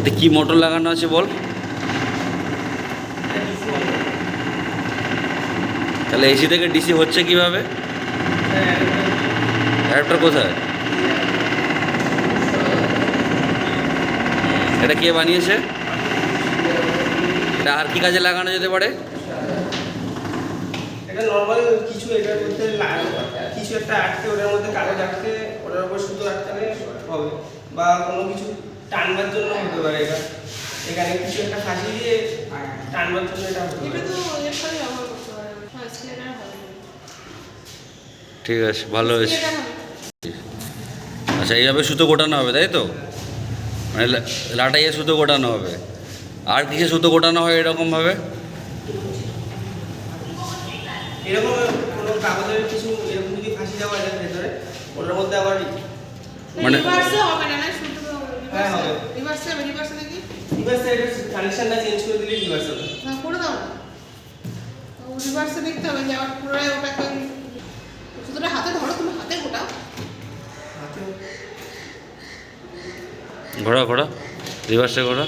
এতে কি মোটর লাগানো আছে বল? তাহলে এসি থেকে ডিসি হচ্ছে কিভাবে? অ্যাডাপ্টার কোথায়? এটা কে বানিয়েছে? এটা আর কি কাজে লাগানো যেতে পারে? এটা নরমাল কিছু এটার মধ্যে কিছু একটা আটকে, ওটার মধ্যে কাগজ আটকে, ওটার উপর সুতো আটকালে হবে, বা কোনো কিছু টানবার জন্য হতে পারে। এটা এখানে কিছু একটা ফাঁসি দিয়ে টানবার জন্য এটা হতে পারে। এটা তো এর সাথে ব্যবহার করতে পারে। হ্যাঁ, স্কেলেটার হবে। ঠিক আছে, ভালো হয়েছে। স্কেলেটার হবে। আচ্ছা, এইভাবে সুতো গোটানো হবে তাই তো? মানে লাটাইয়ে সুতো গোটানো হবে। আর কিসে সুতো গোটানো হয় এরকমভাবে? এরকম কোনো কাগজের কিছু এরকম যদি ফাঁসি দেওয়া যায় ভেতরে, ওটার মধ্যে আবার মানে রিভার্সে হবে না, না শুধু হ্যাঁ হবে। রিভার্সে হবে। রিভার্সে দেখি। রিভার্সে এটা কানেকশনটা চেঞ্জ করে দিলে রিভার্স হবে। হ্যাঁ, করে দাও না। রিভার্সে দেখতে হবে যে আবার পুরোটাই ওটাকে সুতোটা হাতে ধরো, তুমি হাতে গোটাও। হাতে ঘোরা রিভার্সে ঘোরা।